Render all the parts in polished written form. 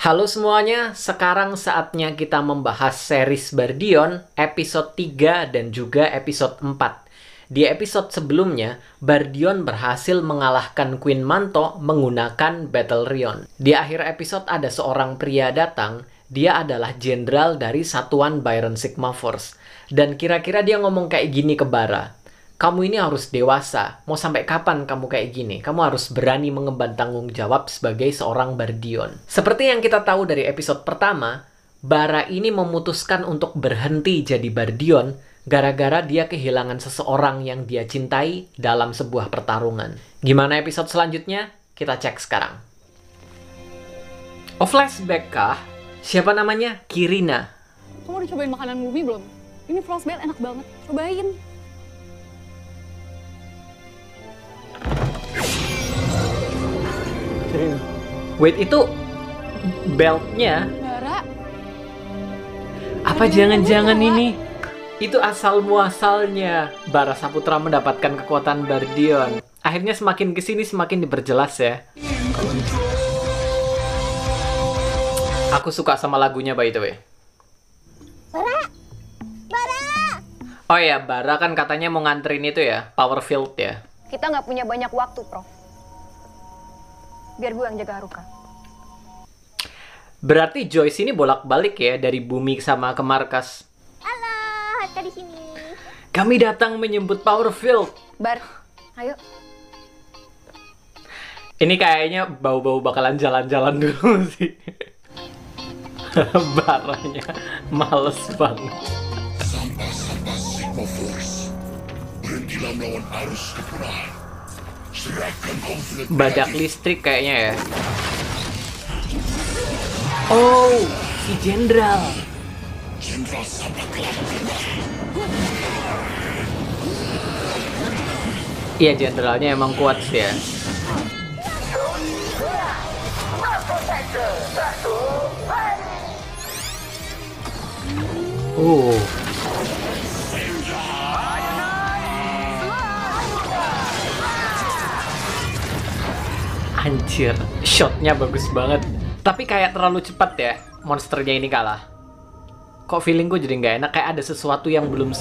Halo semuanya, sekarang saatnya kita membahas series Bardion episode 3 dan juga episode 4. Di episode sebelumnya, Bardion berhasil mengalahkan Queen Manto menggunakan Battle Rion. Di akhir episode ada seorang pria datang, dia adalah jenderal dari satuan Byron Sigma Force. Dan kira-kira dia ngomong kayak gini ke Bara. Kamu ini harus dewasa. Mau sampai kapan kamu kayak gini? Kamu harus berani mengemban tanggung jawab sebagai seorang Bardion. Seperti yang kita tahu dari episode pertama, Bara ini memutuskan untuk berhenti jadi Bardion gara-gara dia kehilangan seseorang yang dia cintai dalam sebuah pertarungan. Gimana episode selanjutnya? Kita cek sekarang. Oh, flashback kah? Siapa namanya? Kirina. Kamu udah cobain makanan bumi belum? Ini frostbite enak banget. Cobain. Wait, itu beltnya? Bara. Apa jangan-jangan ini? Itu asal muasalnya Bara Saputra mendapatkan kekuatan Bardion. Akhirnya semakin kesini semakin diperjelas ya. Aku suka sama lagunya by the way. Bara! Bara! Oh ya, Bara kan katanya mau nganterin itu ya, Power Field ya. Kita nggak punya banyak waktu, Prof. Biar gue yang jaga Haruka. Berarti Joyce ini bolak-balik ya dari bumi sama ke markas. Halo, Haruka di sini. Kami datang menyebut Power Field. Bar, ayo. Ini kayaknya bau-bau bakalan jalan-jalan dulu sih. Baranya males banget. Sampah-sampah Sigma Force. Berhentilah melawan arus kepurahan. Serahkan konflik Badak listrik kayaknya ya. Oh, si jenderal. Jenderal sampah kelapa. Iya, jenderalnya emang kuat sih ya. Anjir, shotnya bagus banget. Tapi kayak terlalu cepat ya, monsternya ini kalah. Kok feeling gue jadi nggak enak, kayak ada sesuatu yang belum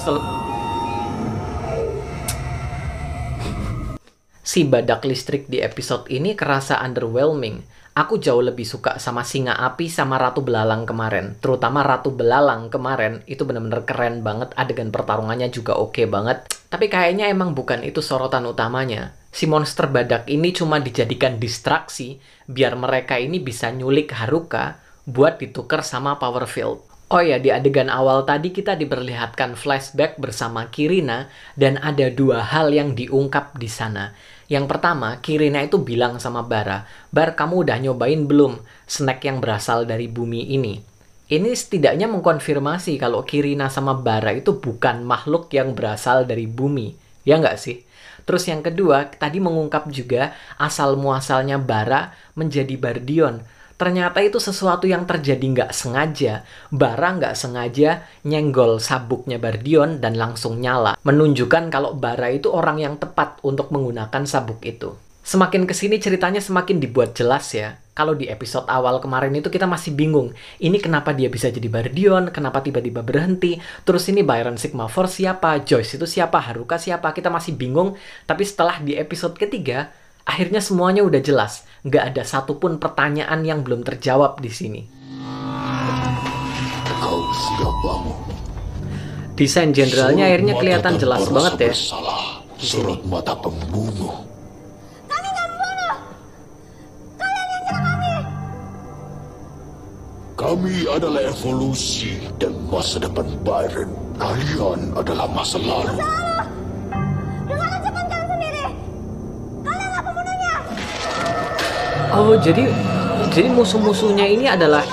Si badak listrik di episode ini kerasa underwhelming. Aku jauh lebih suka sama singa api sama ratu belalang kemarin. Terutama ratu belalang kemarin, itu bener-bener keren banget. Adegan pertarungannya juga oke banget. Tapi kayaknya emang bukan itu sorotan utamanya. Si monster badak ini cuma dijadikan distraksi biar mereka ini bisa nyulik Haruka buat ditukar sama Power Field. Oh ya, di adegan awal tadi kita diperlihatkan flashback bersama Kirina dan ada dua hal yang diungkap di sana. Yang pertama, Kirina itu bilang sama Bara, "Bar, kamu udah nyobain belum snack yang berasal dari bumi ini?" Ini setidaknya mengkonfirmasi kalau Kirina sama Bara itu bukan makhluk yang berasal dari bumi. Ya nggak sih? Terus yang kedua, tadi mengungkap juga asal-muasalnya Bara menjadi Bardion. Ternyata itu sesuatu yang terjadi nggak sengaja. Bara nggak sengaja nyenggol sabuknya Bardion dan langsung nyala. Menunjukkan kalau Bara itu orang yang tepat untuk menggunakan sabuk itu. Semakin kesini ceritanya semakin dibuat jelas ya. Kalau di episode awal kemarin itu kita masih bingung. Ini kenapa dia bisa jadi Bardion? Kenapa tiba-tiba berhenti? Terus ini Byron Sigma Force siapa? Joyce itu siapa? Haruka siapa? Kita masih bingung. Tapi setelah di episode ketiga, akhirnya semuanya udah jelas. Nggak ada satupun pertanyaan yang belum terjawab di sini. Kau sudah bangun. Desain jenderalnya akhirnya kelihatan jelas banget ya. Sorot mata pembunuh. Kami adalah evolusi dan masa depan Byron. Kalian adalah masa lalu. Dengan ucapan kalian sendiri. Kalianlah pembunuhnya. Oh, jadi musuh-musuhnya ini adalah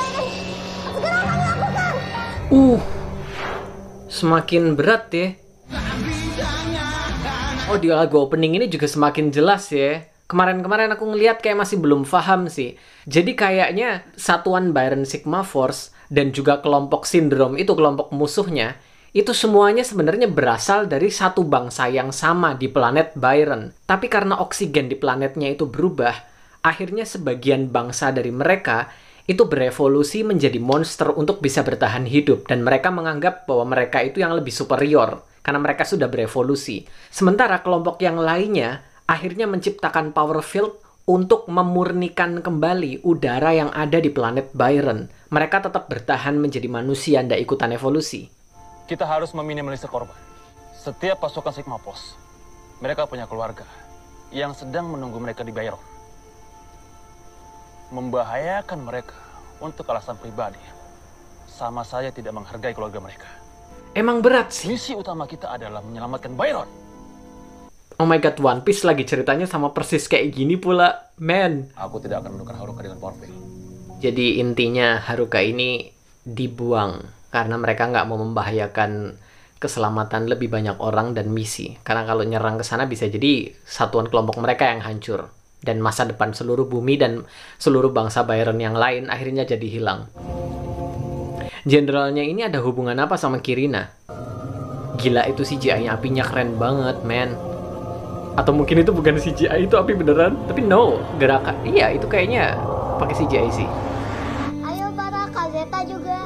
semakin berat ya. Oh, di lagu opening ini juga semakin jelas ya. Kemarin-kemarin aku ngeliat kayak masih belum paham sih. Jadi kayaknya satuan Byron Sigma Force dan juga kelompok Syndrome itu kelompok musuhnya, itu semuanya sebenarnya berasal dari satu bangsa yang sama di planet Byron. Tapi karena oksigen di planetnya itu berubah, akhirnya sebagian bangsa dari mereka itu berevolusi menjadi monster untuk bisa bertahan hidup, dan mereka menganggap bahwa mereka itu yang lebih superior karena mereka sudah berevolusi. Sementara kelompok yang lainnya akhirnya menciptakan power field untuk memurnikan kembali udara yang ada di planet Byron. Mereka tetap bertahan menjadi manusia, ndak ikutan evolusi. Kita harus meminimalisir korban. Setiap pasukan Sigma Force, mereka punya keluarga yang sedang menunggu mereka di Byron. Membahayakan mereka untuk alasan pribadi sama saja tidak menghargai keluarga mereka. Emang berat sih. Misi utama kita adalah menyelamatkan Byron. Oh my god, One Piece lagi ceritanya sama persis kayak gini pula, man. Aku tidak akan menukar Haruka dengan Powerfield. Jadi intinya Haruka ini dibuang karena mereka nggak mau membahayakan keselamatan lebih banyak orang dan misi. Karena kalau nyerang ke sana bisa jadi satuan kelompok mereka yang hancur. Dan masa depan seluruh bumi dan seluruh bangsa Byron yang lain akhirnya jadi hilang. Jenderalnya ini ada hubungan apa sama Kirina? Gila, itu CGI-nya apinya keren banget, man. Atau mungkin itu bukan CGI, itu api beneran. Tapi no, gerakan. Iya, itu kayaknya pakai CGI sih. Ayo para Kazeta juga.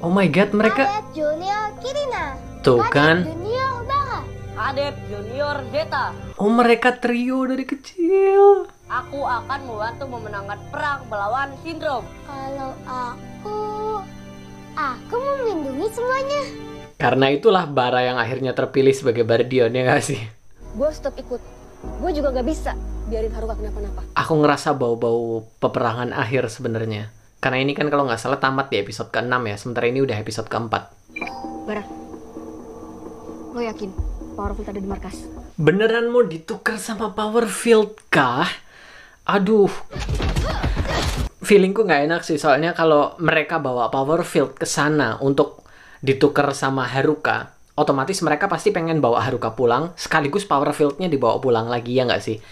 Oh my god, mereka... Kadet Junior Kirina. Tuh kan. Kadet Junior Udaha. Kadet Junior Zeta. Oh, mereka trio dari kecil. Aku akan membantu memenangkan perang melawan sindrom. Kalau aku melindungi semuanya. Karena itulah Bara yang akhirnya terpilih sebagai Bardion, ya nggak sih? Gue stop ikut. Gue juga gak bisa biarin Haruka kenapa-napa. Aku ngerasa bau-bau peperangan akhir sebenarnya. Karena ini kan kalau nggak salah tamat di episode ke-6 ya. Sementara ini udah episode ke-4. Bara, lo yakin Powerfield ada di markas? Beneran mau ditukar sama Power Field kah? Aduh. Feelingku nggak enak sih, soalnya kalau mereka bawa Power Field ke sana untuk ditukar sama Haruka, otomatis mereka pasti pengen bawa Haruka pulang, sekaligus Power Field-nya dibawa pulang lagi, ya nggak sih?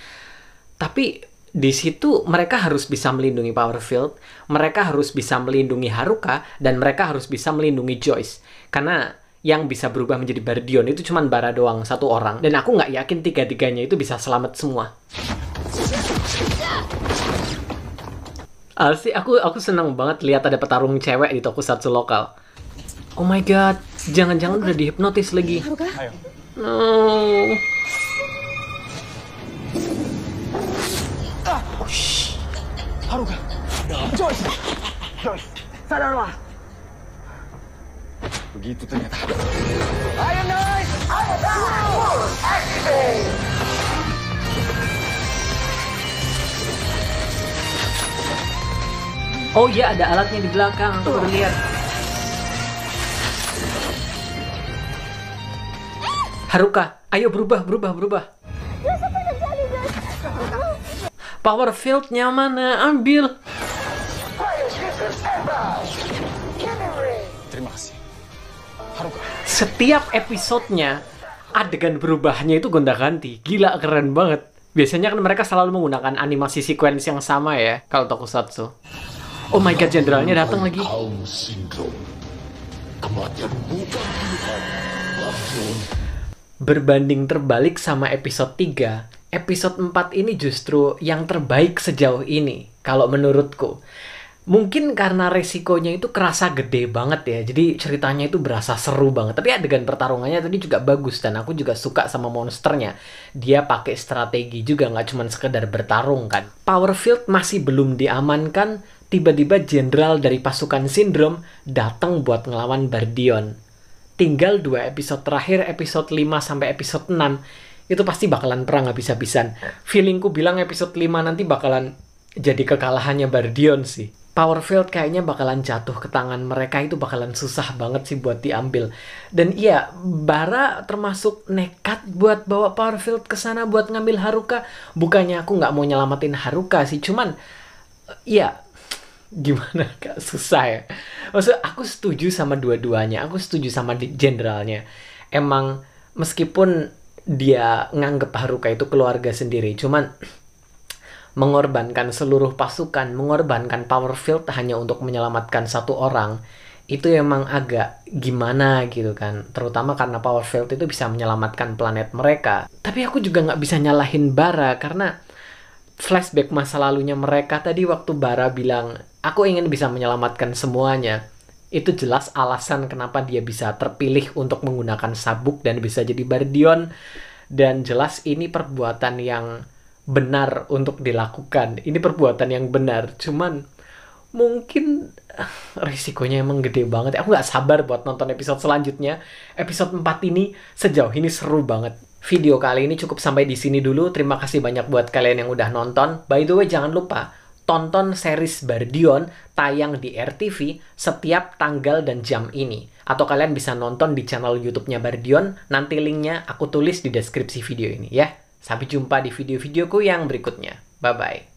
Tapi di situ mereka harus bisa melindungi Power Field, mereka harus bisa melindungi Haruka, dan mereka harus bisa melindungi Joyce. Karena yang bisa berubah menjadi Bardion itu cuma Bara doang, satu orang. Dan aku nggak yakin tiga-tiganya itu bisa selamat semua. Asli, aku seneng banget lihat ada petarung cewek di tokusatsu lokal. Oh my god, jangan-jangan udah dihipnotis lagi. Haruka? Ayo. No. Haruka. Joyce. Joyce, sadarlah. Begitu ternyata. Ayo, guys. Oh iya, ada alatnya di belakang, aku baru lihat. Haruka, ayo berubah. Power field-nya mana? Ambil. Terima kasih. Haruka. Setiap episodenya adegan berubahnya itu gonta-ganti. Gila, keren banget. Biasanya kan mereka selalu menggunakan animasi sequence yang sama ya kalau tokusatsu. Oh my god, jenderalnya datang lagi. Kaum sindrom. Kematian bukan pilihan. Bardion. Berbanding terbalik sama episode 3, episode 4 ini justru yang terbaik sejauh ini kalau menurutku. Mungkin karena resikonya itu kerasa gede banget ya, jadi ceritanya itu berasa seru banget. Tapi adegan pertarungannya tadi juga bagus, dan aku juga suka sama monsternya. Dia pakai strategi juga, nggak cuma sekedar bertarung kan. Power Field masih belum diamankan, tiba-tiba jenderal dari pasukan Sindrom datang buat ngelawan Bardion. Tinggal 2 episode terakhir, episode 5 sampai episode 6, itu pasti bakalan perang habis-habisan. Feelingku bilang episode 5 nanti bakalan jadi kekalahannya Bardion sih. Power Field kayaknya bakalan jatuh ke tangan mereka, itu bakalan susah banget sih buat diambil. Dan iya, Bara termasuk nekat buat bawa Power Field ke sana buat ngambil Haruka. Bukannya aku nggak mau nyelamatin Haruka sih, cuman iya, gimana, gak susah ya. Maksudnya aku setuju sama dua-duanya, aku setuju sama jenderalnya. Emang meskipun dia nganggep Haruka itu keluarga sendiri, cuman mengorbankan seluruh pasukan, mengorbankan Power Field hanya untuk menyelamatkan satu orang, itu emang agak gimana gitu kan. Terutama karena Power Field itu bisa menyelamatkan planet mereka. Tapi aku juga nggak bisa nyalahin Bara, karena flashback masa lalunya mereka tadi waktu Bara bilang, aku ingin bisa menyelamatkan semuanya. Itu jelas alasan kenapa dia bisa terpilih untuk menggunakan sabuk dan bisa jadi Bardion. Dan jelas ini perbuatan yang benar untuk dilakukan. Ini perbuatan yang benar. Cuman mungkin risikonya emang gede banget. Aku nggak sabar buat nonton episode selanjutnya. Episode 4 ini sejauh ini seru banget. Video kali ini cukup sampai di sini dulu. Terima kasih banyak buat kalian yang udah nonton. By the way, jangan lupa tonton series Bardion tayang di RTV setiap tanggal dan jam ini. Atau kalian bisa nonton di channel YouTube-nya Bardion. Nanti linknya aku tulis di deskripsi video ini ya. Sampai jumpa di video-videoku yang berikutnya. Bye-bye.